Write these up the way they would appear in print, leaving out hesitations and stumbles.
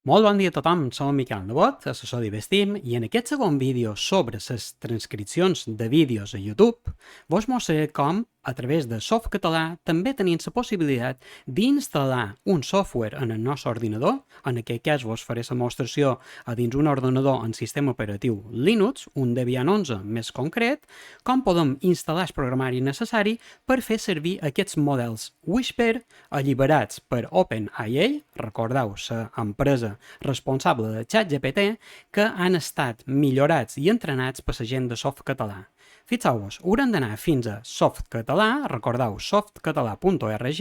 Molt bon dia a tothom, som en Miquel Nebot, assessor d'Ivestim, i en aquest segon vídeo sobre les transcripcions de vídeos a YouTube vos mostraré com, a través de Softcatalà, també tenim la possibilitat d'instal·lar un software en el nostre ordinador, en aquest cas vos faré la demostració a dins un ordenador en sistema operatiu Linux, un Debian 11 més concret, com podem instal·lar el programari necessari per fer servir aquests models Whisper alliberats per OpenAI, recordeu, l'empresa responsable de ChatGPT, que han estat millorats i entrenats per la gent de Softcatalà. Fixeu-vos, haurem d'anar fins a Softcatalà, recordeu, softcatalà.org,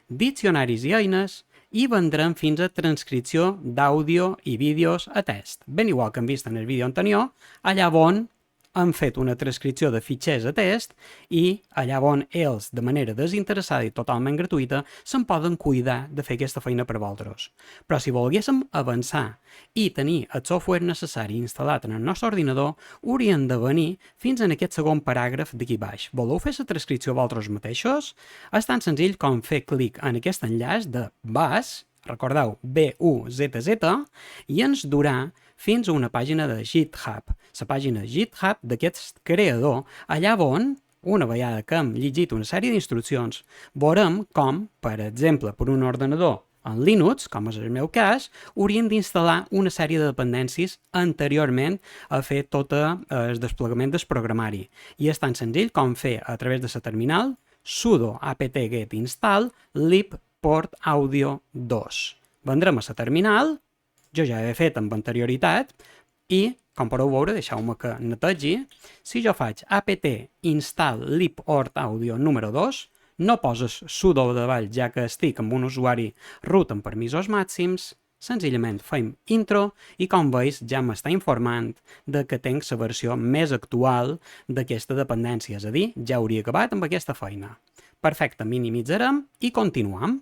diccionaris i eines, i vendrem fins a transcripció d'àudio i vídeos a test. Ben igual que hem vist en el vídeo anterior, allà on han fet una transcripció de fitxers a test i allà on ells, de manera desinteressada i totalment gratuïta, se'n poden cuidar de fer aquesta feina per vosaltres. Però si volguéssim avançar i tenir el software necessari instal·lat en el nostre ordinador, hauríem de venir fins en aquest segon paràgraf d'aquí baix. Voleu fer la transcripció vosaltres mateixos? És tan senzill com fer clic en aquest enllaç de BUZZ, recordeu, B-U-Z-Z, i ens durà fins a una pàgina de GitHub, la pàgina GitHub d'aquest creador, allà on, una vegada que hem llegit una sèrie d'instruccions, veurem com, per exemple, per un ordenador en Linux, com és el meu cas, hauríem d'instal·lar una sèrie de dependències anteriorment a fer tot el desplegament del programari. I és tan senzill com fer a través de la terminal sudo apt-get install lib port audio 2. Vendrem a la terminal, jo ja he fet amb anterioritat, i, com podeu veure, deixeu-me que netegi, si jo faig apt install libport audio número 2, no poses sudo davall ja que estic amb un usuari root amb permisos màxims, senzillament fem intro i com veus ja m'està informant de que tenc la versió més actual d'aquesta dependència, és a dir, ja hauria acabat amb aquesta feina. Perfecte, minimitzarem i continuem.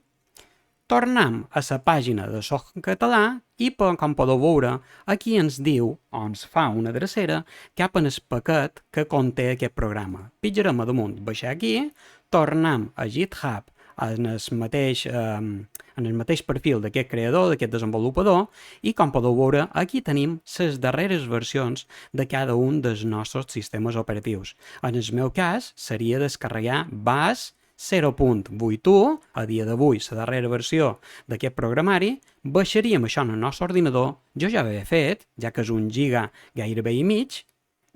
Tornem a la pàgina de Softcatalà i, com podeu veure, aquí ens diu, o ens fa una drecera, cap en el paquet que conté aquest programa. Pitjarem a damunt, baixar aquí, tornem a GitHub en el mateix perfil d'aquest creador, d'aquest desenvolupador, i com podeu veure, aquí tenim les darreres versions de cada un dels nostres sistemes operatius. En el meu cas, seria descarregar BUZZ 0.81, a dia d'avui, la darrera versió d'aquest programari, baixaríem això en el nostre ordinador, jo ja ho he fet, ja que és 1 giga gairebé i mig,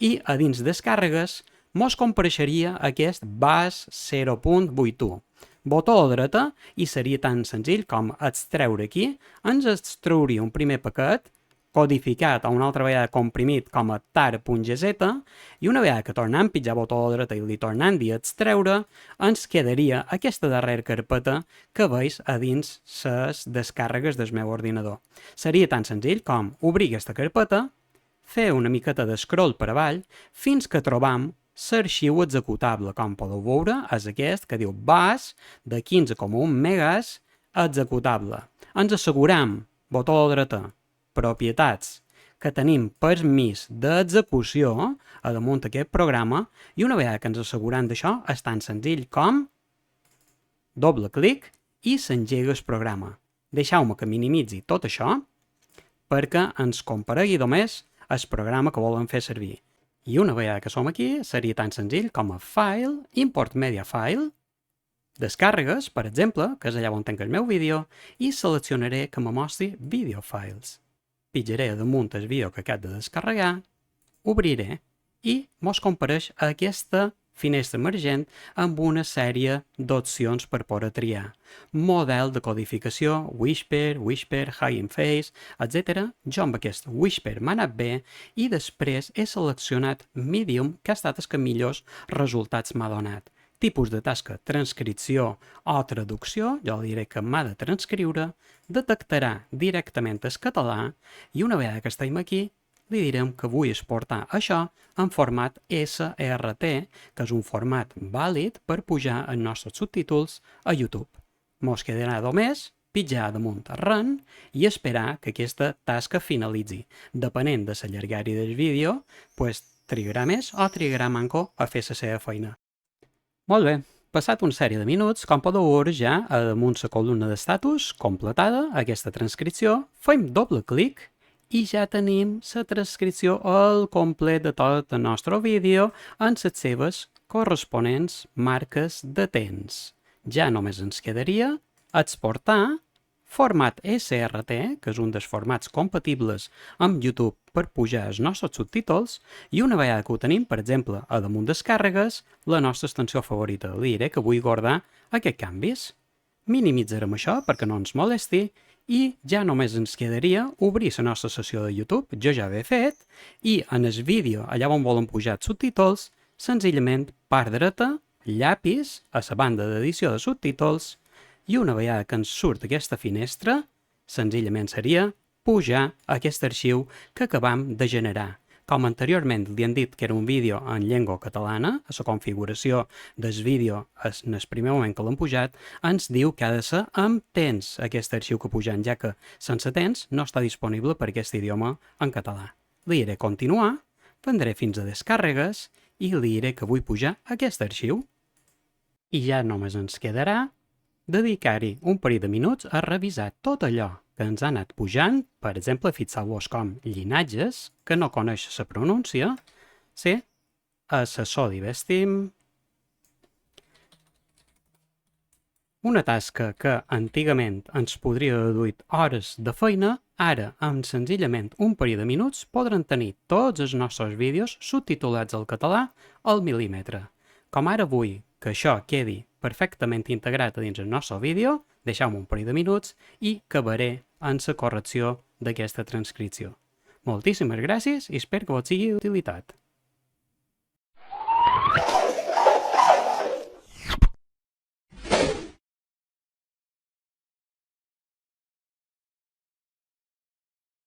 i a dins descàrregues mos compareixeria aquest BUZZ 0.81. Botó a la dreta i seria tan senzill com extreure aquí, ens extrauria un primer paquet, codificat o una altra vegada comprimit com a tar.gz, i una vegada que tornem a pitjar botó a la dreta i li tornem a extreure, ens quedaria aquesta darrera carpeta que veus a dins les descàrregues del meu ordinador. Seria tan senzill com obrir aquesta carpeta, fer una miqueta de scroll per avall, fins que trobam l'arxiu executable. Com podeu veure, és aquest que diu BUZZ de 15,1 megas executable. Ens asseguram, botó a la dreta, propietats, que tenim permís d'execució a damunt d'aquest programa, i una vegada que ens assegurem d'això, és tan senzill com doble clic i s'engega el programa. Deixeu-me que minimitzi tot això perquè ens comparegui només el programa que volen fer servir. I una vegada que som aquí, seria tan senzill com a File, Import Media File, Descàrregues, per exemple, que és allà on tenc el meu vídeo, i seleccionaré que me mostri Video Files. Pitjaré damunt el vídeo que acabo de descarregar, obriré i mos compareix aquesta finestra emergent amb una sèrie d'opcions per poder triar. Model de codificació, Whisper, High Face, etc. Jo amb aquest Whisper m'ha anat bé i després he seleccionat Medium, que ha estat el que millors resultats m'ha donat. Tipus de tasca, transcripció o traducció, jo diré que m'ha de transcriure, detectarà directament el català i una vegada que estem aquí, li direm que vull exportar això en format SRT, que és un format vàlid per pujar els nostres subtítols a YouTube. Mos quedarà només pitjar damunt Run i esperar que aquesta tasca finalitzi. Depenent de la llargària del vídeo, trigarà més o trigarà manco a fer la seva feina. Molt bé, Passat una sèrie de minuts, com podeu veure ja damunt la columna d'estatus completada aquesta transcripció, fem doble clic i ja tenim la transcripció al complet de tot el nostre vídeo en les seves corresponents marques de temps. Ja només ens quedaria exportar format SRT, que és un dels formats compatibles amb YouTube per pujar els nostres subtítols, i una vegada que ho tenim, per exemple, a damunt descàrregues, la nostra extensió favorita. Li diré que vull guardar aquests canvis. Minimitzarem això perquè no ens molesti i ja només ens quedaria obrir la nostra sessió de YouTube, jo ja ho he fet, i en el vídeo, allà on volen pujar els subtítols, senzillament part dreta, llapis, a la banda d'edició de subtítols, i una vegada que ens surt aquesta finestra, senzillament seria pujar aquest arxiu que acabam de generar. Com anteriorment li han dit que era un vídeo en llengua catalana, a la configuració del vídeo en el primer moment que l'hem pujat, ens diu que ha de ser amb temps aquest arxiu que pujant, ja que sense temps no està disponible per aquest idioma en català. Li diré continuar, prendré fins a descàrregues i li diré que vull pujar aquest arxiu. I ja només ens quedarà dedicar-hi un parell de minuts a revisar tot allò que ens ha anat pujant, per exemple, fixeu-vos com llinatges, que no coneix la pronúncia, sí, a la Sodivestim, una tasca que antigament ens podria haver duit hores de feina, ara, amb senzillament un parell de minuts, podran tenir tots els nostres vídeos subtitulats al català al mil·límetre. Com ara vull que això quedi perfectament integrat a dins el nostre vídeo, deixeu-me un parell de minuts i acabaré en la correcció d'aquesta transcripció. Moltíssimes gràcies i espero que vos sigui d'utilitat.